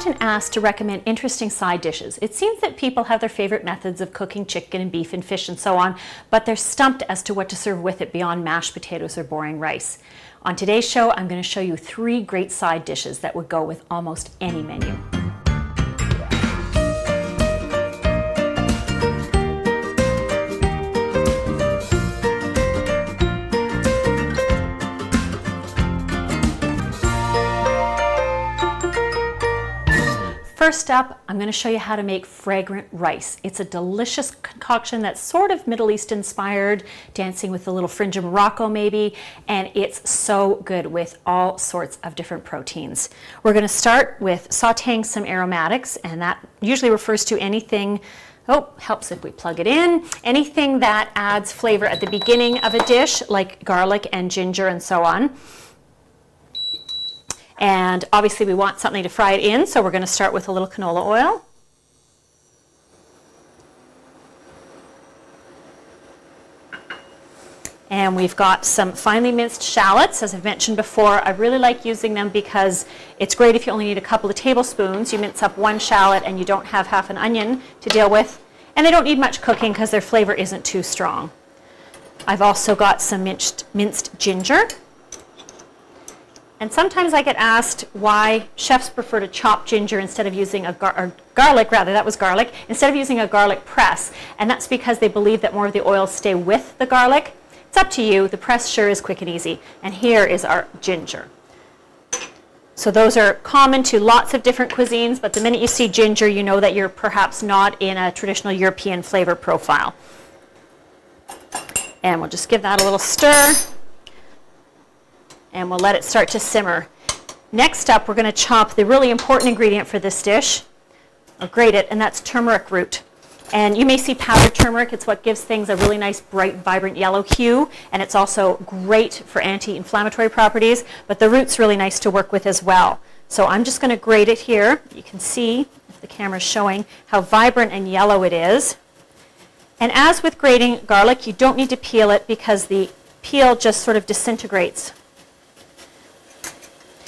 often asked to recommend interesting side dishes. It seems that people have their favorite methods of cooking chicken and beef and fish and so on, but they're stumped as to what to serve with it beyond mashed potatoes or boring rice. On today's show, I'm going to show you 3 great side dishes that would go with almost any menu. First up, I'm going to show you how to make fragrant rice. It's a delicious concoction that's sort of Middle East inspired, dancing with a little fringe of Morocco maybe, and it's so good with all sorts of different proteins. We're going to start with sauteing some aromatics, and that usually refers to anything, helps if we plug it in, anything that adds flavor at the beginning of a dish, like garlic and ginger and so on. And obviously we want something to fry it in, so we're going to start with a little canola oil. And we've got some finely minced shallots, as I've mentioned before. I really like using them because it's great if you only need a couple of tablespoons. You mince up 1 shallot and you don't have half an onion to deal with. And they don't need much cooking because their flavor isn't too strong. I've also got some minced ginger. And sometimes I get asked why chefs prefer to chop ginger instead of using garlic, instead of using a garlic press. And that's because they believe that more of the oils stay with the garlic. It's up to you. The press sure is quick and easy. And here is our ginger. So those are common to lots of different cuisines, but the minute you see ginger, you know that you're perhaps not in a traditional European flavor profile. And we'll just give that a little stir. And we'll let it start to simmer. Next up, we're going to chop the really important ingredient for this dish, or grate it, and that's turmeric root. And you may see powdered turmeric. It's what gives things a really nice, bright, vibrant yellow hue, and it's also great for anti-inflammatory properties, but the root's really nice to work with as well. So I'm just going to grate it here. You can see, if the camera's showing, how vibrant and yellow it is. And as with grating garlic, you don't need to peel it because the peel just sort of disintegrates.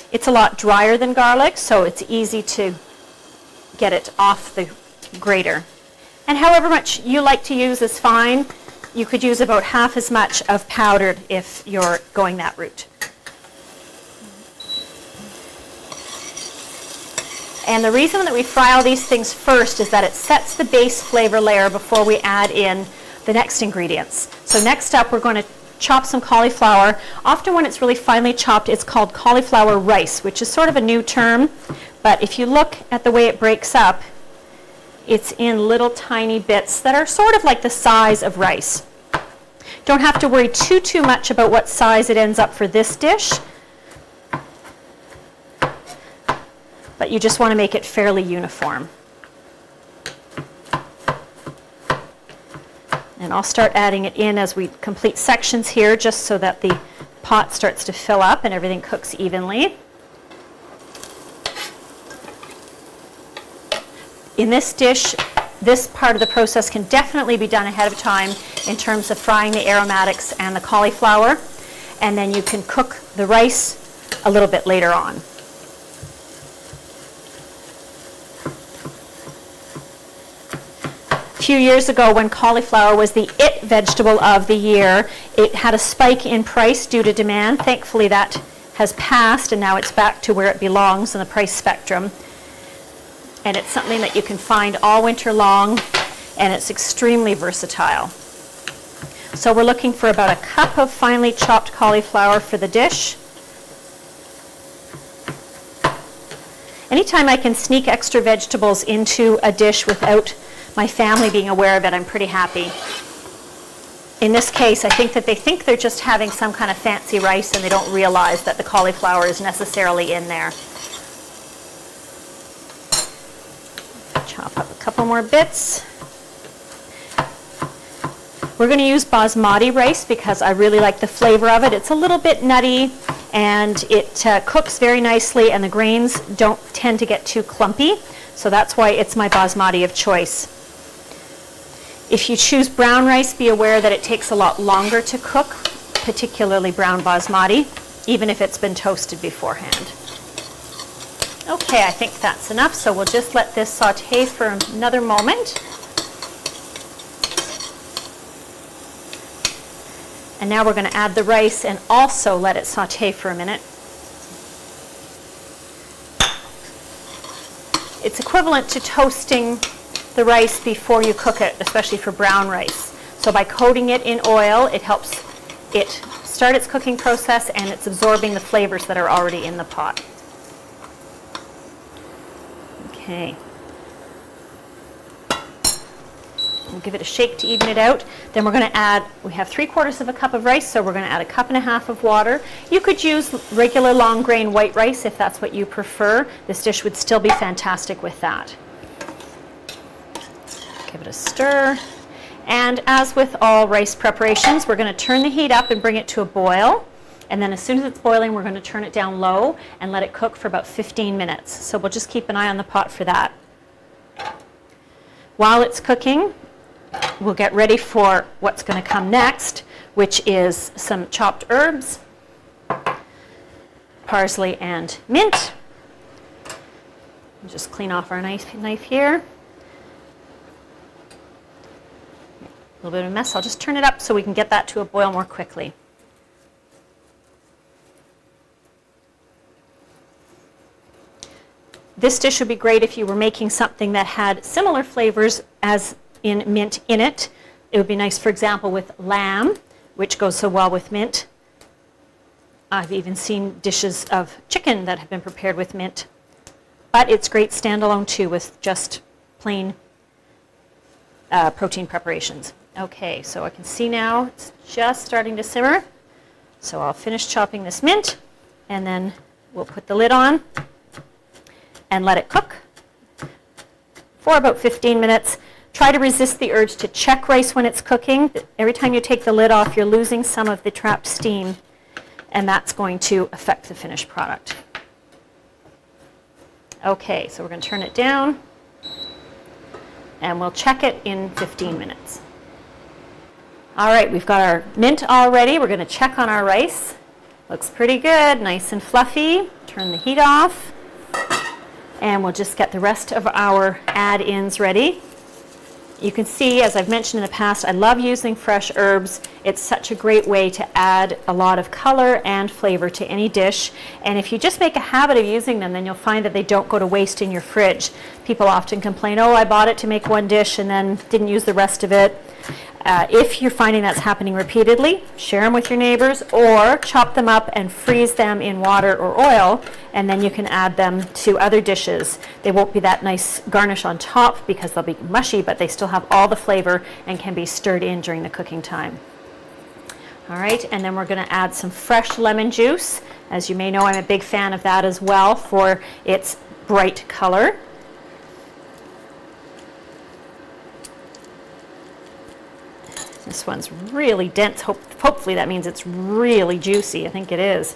It's a lot drier than garlic, so it's easy to get it off the grater. And however much you like to use is fine. You could use about half as much of powdered if you're going that route. And the reason that we fry all these things first is that it sets the base flavor layer before we add in the next ingredients. So next up, we're going to chop some cauliflower. Often when it's really finely chopped, it's called cauliflower rice, which is sort of a new term. But if you look at the way it breaks up, it's in little tiny bits that are sort of like the size of rice. Don't have to worry too much about what size it ends up for this dish. But you just want to make it fairly uniform. And I'll start adding it in as we complete sections here, just so that the pot starts to fill up and everything cooks evenly. In this dish, this part of the process can definitely be done ahead of time in terms of frying the aromatics and the cauliflower. And then you can cook the rice a little bit later on. A few years ago, when cauliflower was the it vegetable of the year, it had a spike in price due to demand. Thankfully that has passed and now it's back to where it belongs in the price spectrum. And it's something that you can find all winter long, and it's extremely versatile. So we're looking for about a cup of finely chopped cauliflower for the dish. Anytime I can sneak extra vegetables into a dish without my family being aware of it, I'm pretty happy. In this case, I think that they think they're just having some kind of fancy rice and they don't realize that the cauliflower is necessarily in there. Chop up a couple more bits. We're going to use basmati rice because I really like the flavor of it. It's a little bit nutty and it cooks very nicely, and the grains don't tend to get too clumpy. So that's why it's my basmati of choice. If you choose brown rice, be aware that it takes a lot longer to cook, particularly brown basmati, even if it's been toasted beforehand. Okay, I think that's enough, so we'll just let this saute for another moment. And now we're going to add the rice and also let it saute for a minute. It's equivalent to toasting the rice before you cook it, especially for brown rice. So by coating it in oil, it helps it start its cooking process and it's absorbing the flavors that are already in the pot. Okay. We'll give it a shake to even it out. Then we're going to add, we have 3/4 cup of rice, so we're going to add 1.5 cups of water. You could use regular long grain white rice if that's what you prefer. This dish would still be fantastic with that. Give it a stir. And as with all rice preparations, we're going to turn the heat up and bring it to a boil. And then as soon as it's boiling, we're going to turn it down low and let it cook for about 15 minutes. So we'll just keep an eye on the pot for that. While it's cooking, we'll get ready for what's going to come next, which is some chopped herbs, parsley and mint. Just clean off our knife here. A little bit of a mess. I'll just turn it up so we can get that to a boil more quickly. This dish would be great if you were making something that had similar flavors as in mint in it. It would be nice, for example, with lamb, which goes so well with mint. I've even seen dishes of chicken that have been prepared with mint. But it's great standalone too with just plain protein preparations. Okay, so I can see now it's just starting to simmer. So I'll finish chopping this mint and then we'll put the lid on and let it cook for about 15 minutes. Try to resist the urge to check rice when it's cooking. Every time you take the lid off, you're losing some of the trapped steam, and that's going to affect the finished product. Okay, so we're going to turn it down, and we'll check it in 15 minutes. All right, we've got our mint all ready. We're going to check on our rice. Looks pretty good, nice and fluffy. Turn the heat off. And we'll just get the rest of our add-ins ready. You can see, as I've mentioned in the past, I love using fresh herbs. It's such a great way to add a lot of color and flavor to any dish. And if you just make a habit of using them, then you'll find that they don't go to waste in your fridge. People often complain, oh, I bought it to make one dish and then didn't use the rest of it. If you're finding that's happening repeatedly, share them with your neighbors or chop them up and freeze them in water or oil, and then you can add them to other dishes. They won't be that nice garnish on top because they'll be mushy, but they still have all the flavor and can be stirred in during the cooking time. All right, and then we're going to add some fresh lemon juice. As you may know, I'm a big fan of that as well for its bright color. This one's really dense. Hopefully that means it's really juicy. I think it is.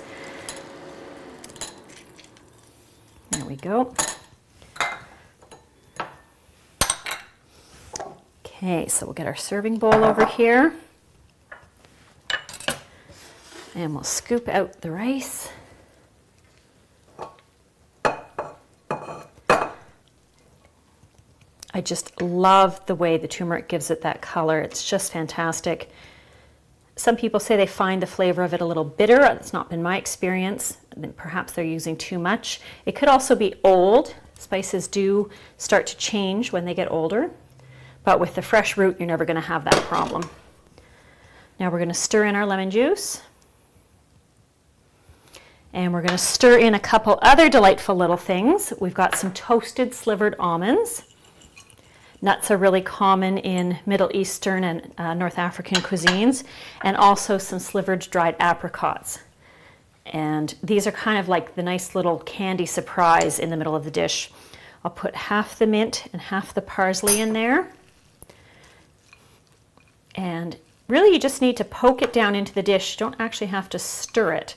There we go. Okay, so we'll get our serving bowl over here. And we'll scoop out the rice. I just love the way the turmeric gives it that color. It's just fantastic. Some people say they find the flavor of it a little bitter. That's not been my experience. Perhaps they're using too much. It could also be old. Spices do start to change when they get older. But with the fresh root, you're never going to have that problem. Now we're going to stir in our lemon juice. And we're going to stir in a couple other delightful little things. We've got some toasted slivered almonds. Nuts are really common in Middle Eastern and North African cuisines, and also some slivered dried apricots. And these are kind of like the nice little candy surprise in the middle of the dish. I'll put half the mint and half the parsley in there. And really you just need to poke it down into the dish. You don't actually have to stir it.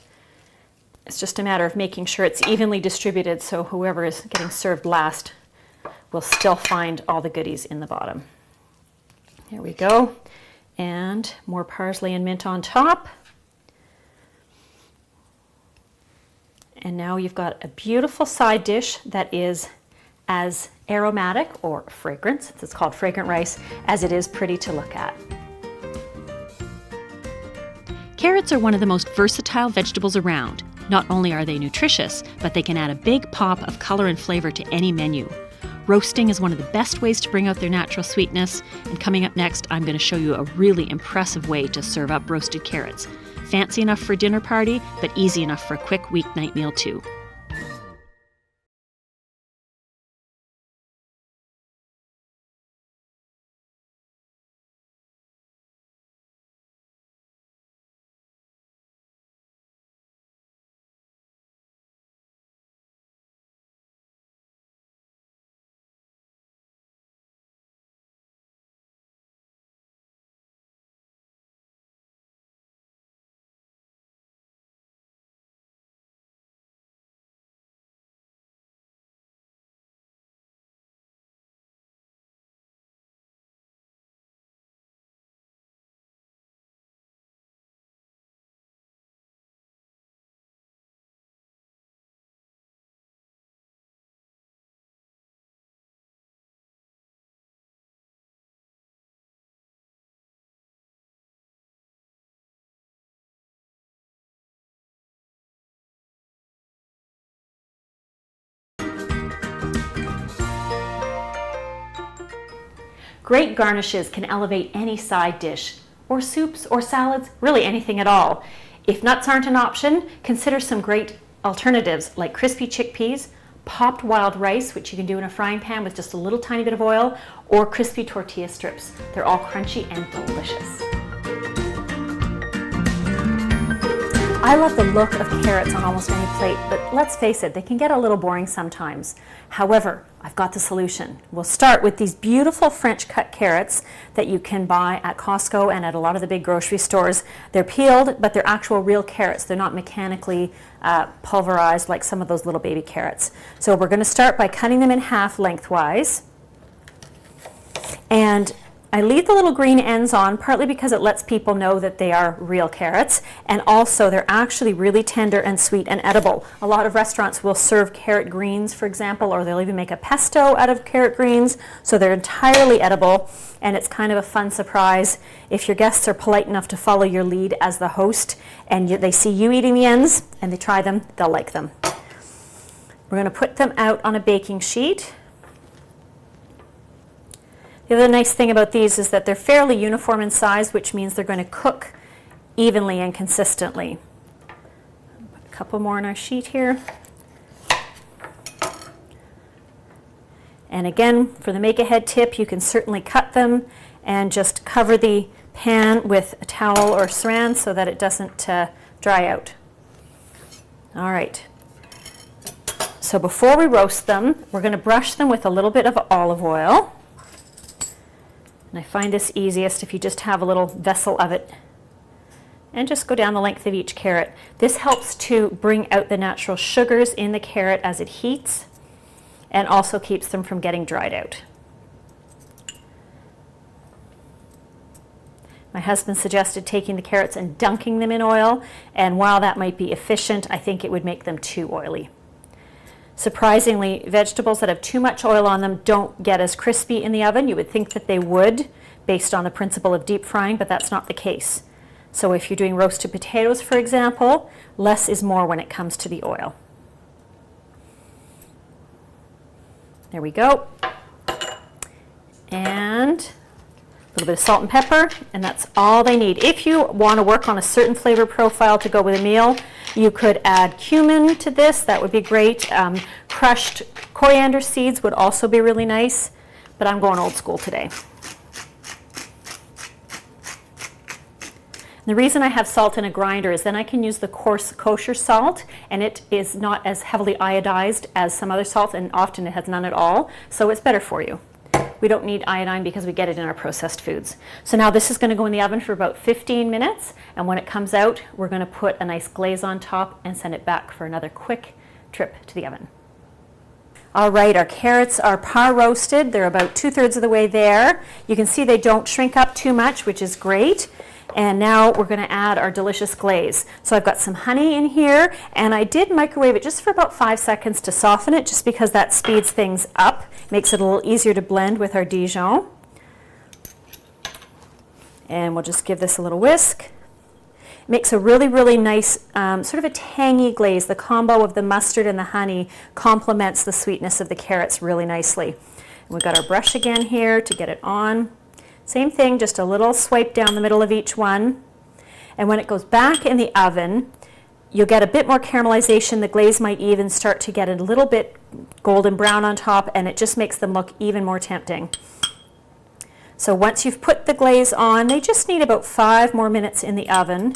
It's just a matter of making sure it's evenly distributed so whoever is getting served last will still find all the goodies in the bottom. There we go. And more parsley and mint on top. And now you've got a beautiful side dish that is as aromatic or fragrant, since it's called Fragrant Rice, as it is pretty to look at. Carrots are one of the most versatile vegetables around. Not only are they nutritious, but they can add a big pop of color and flavor to any menu. Roasting is one of the best ways to bring out their natural sweetness, and coming up next, I'm going to show you a really impressive way to serve up roasted carrots. Fancy enough for a dinner party, but easy enough for a quick weeknight meal too. Great garnishes can elevate any side dish, or soups or salads, really anything at all. If nuts aren't an option, consider some great alternatives like crispy chickpeas, popped wild rice, which you can do in a frying pan with just a little tiny bit of oil, or crispy tortilla strips. They're all crunchy and delicious. I love the look of carrots on almost any plate, but let's face it, they can get a little boring sometimes. However, I've got the solution. We'll start with these beautiful French cut carrots that you can buy at Costco and at a lot of the big grocery stores. They're peeled, but they're actual real carrots. They're not mechanically pulverized like some of those little baby carrots. So we're going to start by cutting them in half lengthwise. And I leave the little green ends on, partly because it lets people know that they are real carrots, and also they're actually really tender and sweet and edible. A lot of restaurants will serve carrot greens, for example, or they'll even make a pesto out of carrot greens, so they're entirely edible, and it's kind of a fun surprise if your guests are polite enough to follow your lead as the host, and they see you eating the ends, and they try them, they'll like them. We're going to put them out on a baking sheet. The other nice thing about these is that they're fairly uniform in size, which means they're going to cook evenly and consistently. Put a couple more on our sheet here. And again, for the make-ahead tip, you can certainly cut them and just cover the pan with a towel or saran so that it doesn't dry out. All right. So before we roast them, we're going to brush them with a little bit of olive oil. And I find this easiest if you just have a little vessel of it and just go down the length of each carrot. This helps to bring out the natural sugars in the carrot as it heats and also keeps them from getting dried out. My husband suggested taking the carrots and dunking them in oil, and while that might be efficient, I think it would make them too oily. Surprisingly, vegetables that have too much oil on them don't get as crispy in the oven. You would think that they would, based on the principle of deep frying, but that's not the case. So if you're doing roasted potatoes, for example, less is more when it comes to the oil. There we go. And a little bit of salt and pepper, and that's all they need. If you want to work on a certain flavor profile to go with a meal, you could add cumin to this. That would be great. Crushed coriander seeds would also be really nice, but I'm going old school today. The reason I have salt in a grinder is then I can use the coarse kosher salt, and it is not as heavily iodized as some other salts, and often it has none at all, so it's better for you. We don't need iodine because we get it in our processed foods. So now this is going to go in the oven for about 15 minutes, and when it comes out, we're going to put a nice glaze on top and send it back for another quick trip to the oven. All right, our carrots are par roasted. They're about 2/3 of the way there. You can see they don't shrink up too much, which is great. And now we're going to add our delicious glaze. So I've got some honey in here, and I did microwave it just for about 5 seconds to soften it, just because that speeds things up, makes it a little easier to blend with our Dijon. And we'll just give this a little whisk. It makes a really, really nice, sort of a tangy glaze. The combo of the mustard and the honey complements the sweetness of the carrots really nicely. And we've got our brush again here to get it on. Same thing, just a little swipe down the middle of each one. And when it goes back in the oven, you'll get a bit more caramelization. The glaze might even start to get a little bit golden brown on top, and it just makes them look even more tempting. So once you've put the glaze on, they just need about 5 more minutes in the oven.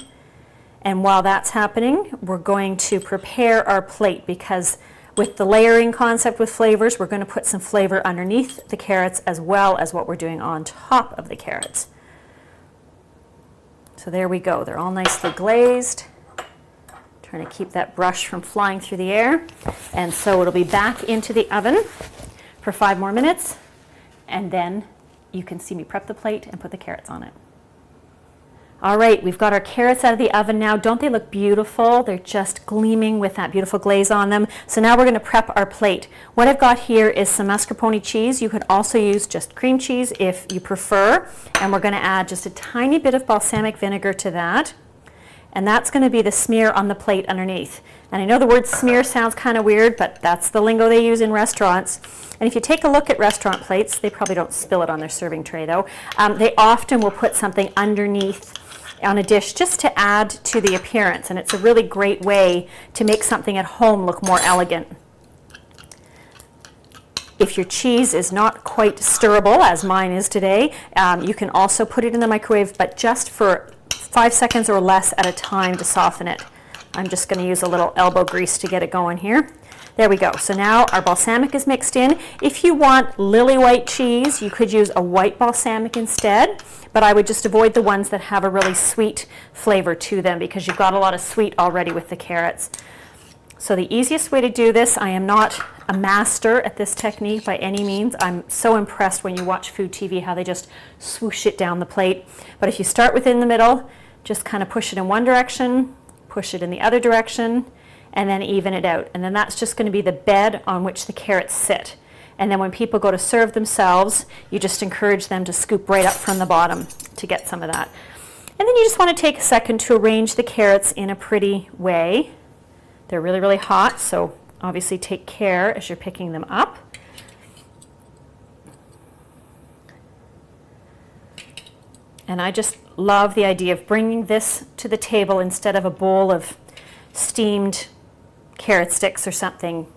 And while that's happening, we're going to prepare our plate, because with the layering concept with flavors, we're going to put some flavor underneath the carrots as well as what we're doing on top of the carrots. So there we go. They're all nicely glazed. Trying to keep that brush from flying through the air. And so it'll be back into the oven for 5 more minutes, and then you can see me prep the plate and put the carrots on it. All right, we've got our carrots out of the oven now. Don't they look beautiful? They're just gleaming with that beautiful glaze on them. So now we're going to prep our plate. What I've got here is some mascarpone cheese. You could also use just cream cheese if you prefer. And we're going to add just a tiny bit of balsamic vinegar to that. And that's going to be the smear on the plate underneath. And I know the word smear sounds kind of weird, but that's the lingo they use in restaurants. And if you take a look at restaurant plates, they probably don't spill it on their serving tray though, they often will put something underneath on a dish just to add to the appearance, and it's a really great way to make something at home look more elegant. If your cheese is not quite stirrable, as mine is today, you can also put it in the microwave, but just for 5 seconds or less at a time to soften it. I'm just going to use a little elbow grease to get it going here. There we go. So now our balsamic is mixed in. If you want lily white cheese, you could use a white balsamic instead, but I would just avoid the ones that have a really sweet flavor to them, because you've got a lot of sweet already with the carrots. So the easiest way to do this, I am not a master at this technique by any means. I'm so impressed when you watch food TV how they just swoosh it down the plate. But if you start within the middle, just kind of push it in one direction, push it in the other direction, and then even it out. And then that's just going to be the bed on which the carrots sit. And then when people go to serve themselves, you just encourage them to scoop right up from the bottom to get some of that. And then you just want to take a second to arrange the carrots in a pretty way. They're really, really hot, so obviously take care as you're picking them up. And I just love the idea of bringing this to the table instead of a bowl of steamed carrot sticks or something.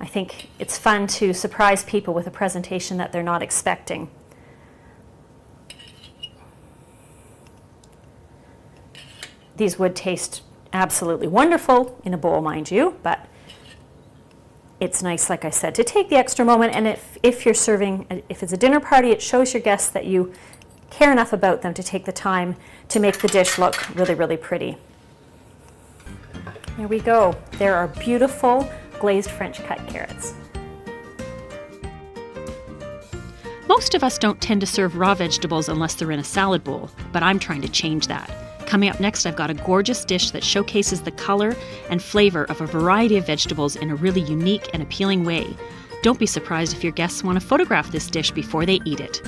I think it's fun to surprise people with a presentation that they're not expecting. These would taste absolutely wonderful in a bowl, mind you, but it's nice, like I said, to take the extra moment. And if you're serving, if it's a dinner party, it shows your guests that you care enough about them to take the time to make the dish look really, really pretty. There we go. There are beautiful glazed French cut carrots. Most of us don't tend to serve raw vegetables unless they're in a salad bowl, but I'm trying to change that. Coming up next, I've got a gorgeous dish that showcases the color and flavor of a variety of vegetables in a really unique and appealing way. Don't be surprised if your guests want to photograph this dish before they eat it.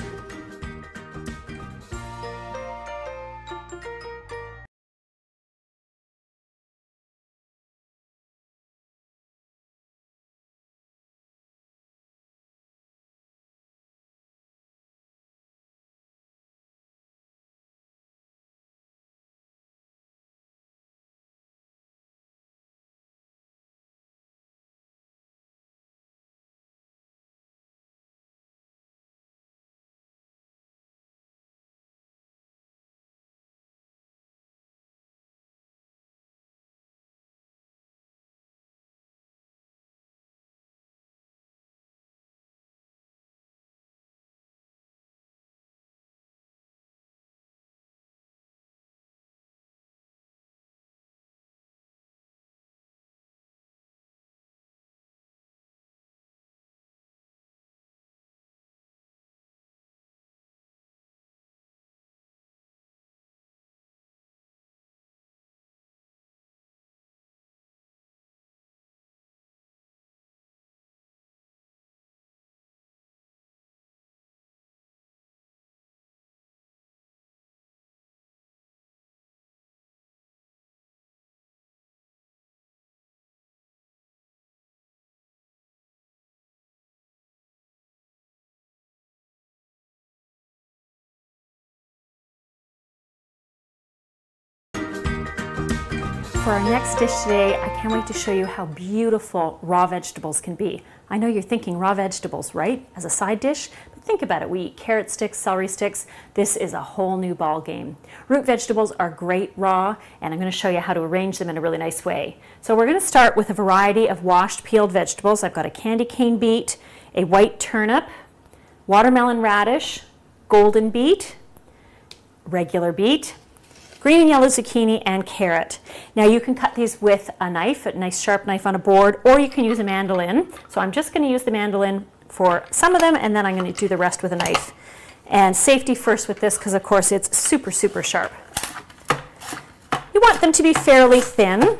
For our next dish today, I can't wait to show you how beautiful raw vegetables can be. I know you're thinking raw vegetables, right? As a side dish, but think about it. We eat carrot sticks, celery sticks. This is a whole new ball game. Root vegetables are great raw, and I'm going to show you how to arrange them in a really nice way. So we're going to start with a variety of washed peeled vegetables. I've got a candy cane beet, a white turnip, watermelon radish, golden beet, regular beet, green and yellow zucchini, and carrot. Now you can cut these with a knife, a nice sharp knife on a board, or you can use a mandolin. So I'm just going to use the mandolin for some of them, and then I'm going to do the rest with a knife. And safety first with this, because of course it's super, super sharp. You want them to be fairly thin,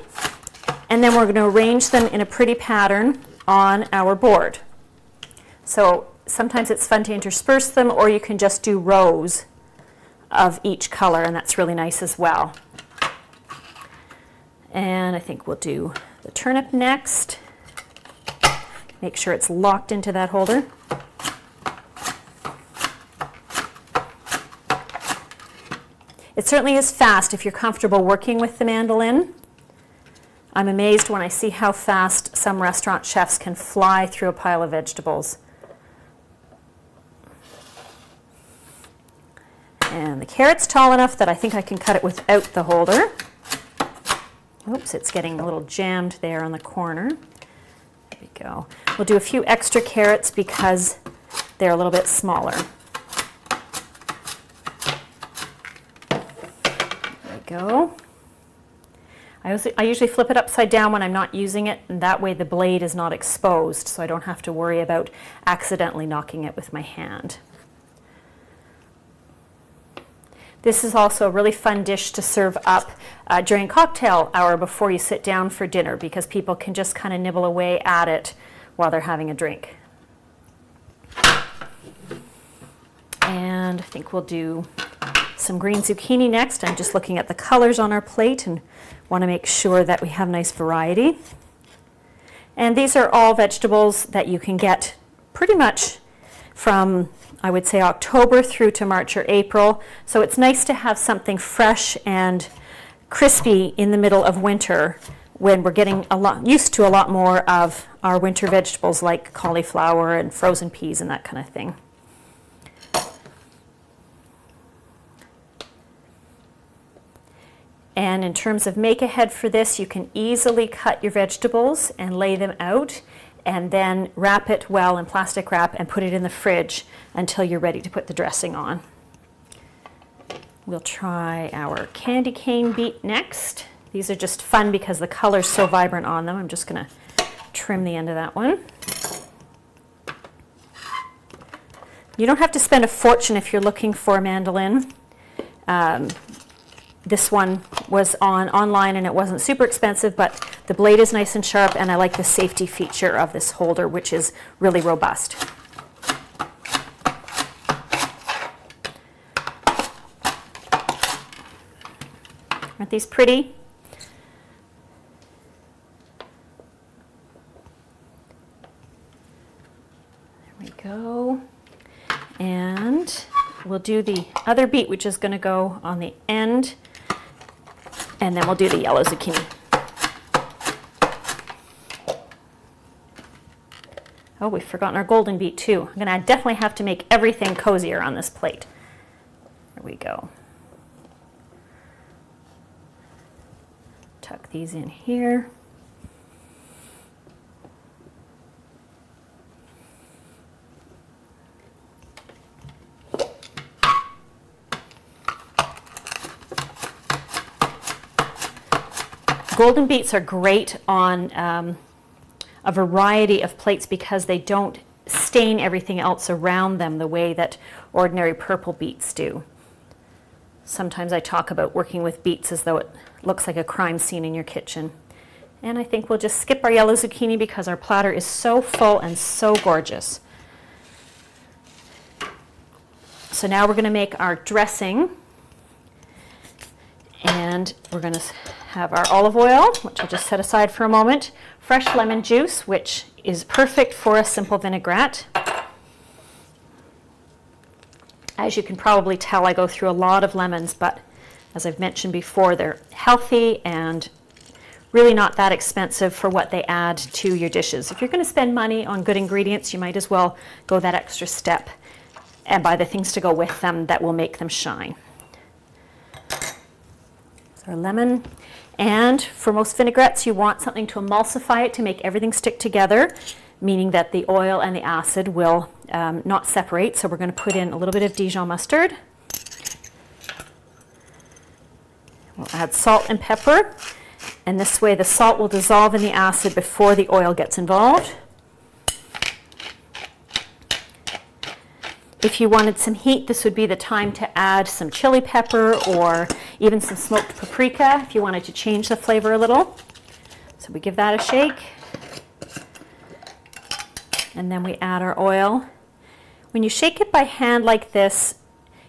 and then we're going to arrange them in a pretty pattern on our board. So sometimes it's fun to intersperse them, or you can just do rows of each color, and that's really nice as well. And I think we'll do the turnip next. Make sure it's locked into that holder. It certainly is fast if you're comfortable working with the mandolin. I'm amazed when I see how fast some restaurant chefs can fly through a pile of vegetables. And the carrot's tall enough that I think I can cut it without the holder. Oops, it's getting a little jammed there on the corner. There we go. We'll do a few extra carrots because they're a little bit smaller. There we go. I usually flip it upside down when I'm not using it, and that way the blade is not exposed, so I don't have to worry about accidentally knocking it with my hand. This is also a really fun dish to serve up during cocktail hour before you sit down for dinner, because people can just kind of nibble away at it while they're having a drink. And I think we'll do some green zucchini next. I'm just looking at the colors on our plate and want to make sure that we have nice variety. And these are all vegetables that you can get pretty much from, I would say, October through to March or April. So it's nice to have something fresh and crispy in the middle of winter when we're getting used to a lot more of our winter vegetables like cauliflower and frozen peas and that kind of thing. And in terms of make ahead for this, you can easily cut your vegetables and lay them out, and then wrap it well in plastic wrap and put it in the fridge until you're ready to put the dressing on. We'll try our candy cane beet next. These are just fun because the color's so vibrant on them. I'm just gonna trim the end of that one. You don't have to spend a fortune if you're looking for a mandolin. This one was online and it wasn't super expensive, but the blade is nice and sharp, and I like the safety feature of this holder, which is really robust. Aren't these pretty? There we go. And we'll do the other beet, which is going to go on the end. And then we'll do the yellow zucchini. Oh, we've forgotten our golden beet too. I'm going to definitely have to make everything cozier on this plate. There we go. Tuck these in here. Golden beets are great on a variety of plates because they don't stain everything else around them the way that ordinary purple beets do. Sometimes I talk about working with beets as though it looks like a crime scene in your kitchen. And I think we'll just skip our yellow zucchini because our platter is so full and so gorgeous. So now we're going to make our dressing. And we're going to have our olive oil, which I'll just set aside for a moment, fresh lemon juice, which is perfect for a simple vinaigrette. As you can probably tell, I go through a lot of lemons, but as I've mentioned before, they're healthy and really not that expensive for what they add to your dishes. If you're going to spend money on good ingredients, you might as well go that extra step and buy the things to go with them that will make them shine. So our lemon. And for most vinaigrettes, you want something to emulsify it to make everything stick together, meaning that the oil and the acid will not separate. So we're going to put in a little bit of Dijon mustard. We'll add salt and pepper, and this way the salt will dissolve in the acid before the oil gets involved. If you wanted some heat, this would be the time to add some chili pepper or even some smoked paprika if you wanted to change the flavor a little. So we give that a shake, and then we add our oil. When you shake it by hand like this,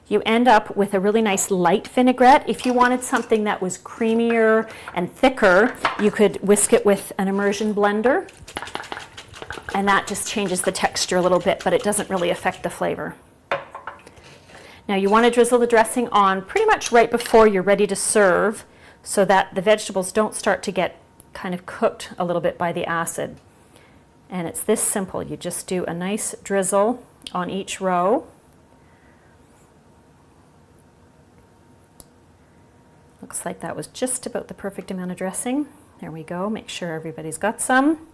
you end up with a really nice light vinaigrette. If you wanted something that was creamier and thicker, you could whisk it with an immersion blender, and that just changes the texture a little bit, but it doesn't really affect the flavor. Now you want to drizzle the dressing on pretty much right before you're ready to serve so that the vegetables don't start to get kind of cooked a little bit by the acid. And it's this simple. You just do a nice drizzle on each row. Looks like that was just about the perfect amount of dressing. There we go. Make sure everybody's got some.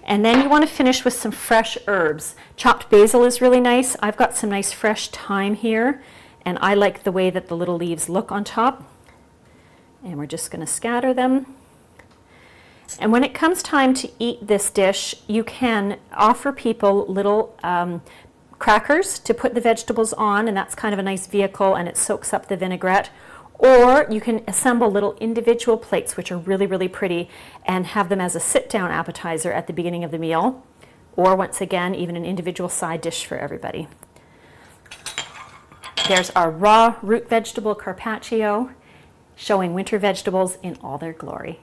And then you want to finish with some fresh herbs. Chopped basil is really nice. I've got some nice fresh thyme here, and I like the way that the little leaves look on top. And we're just going to scatter them. And when it comes time to eat this dish, you can offer people little crackers to put the vegetables on, and that's kind of a nice vehicle, and it soaks up the vinaigrette. Or you can assemble little individual plates, which are really, really pretty, and have them as a sit-down appetizer at the beginning of the meal. Or once again, even an individual side dish for everybody. There's our raw root vegetable carpaccio, showing winter vegetables in all their glory.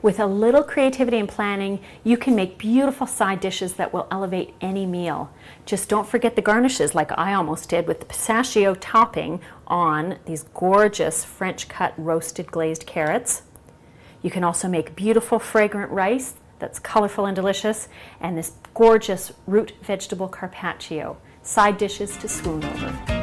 With a little creativity and planning, you can make beautiful side dishes that will elevate any meal. Just don't forget the garnishes, like I almost did with the pistachio topping on these gorgeous French cut roasted glazed carrots. You can also make beautiful fragrant rice that's colorful and delicious, and this gorgeous root vegetable carpaccio. Side dishes to swoon over.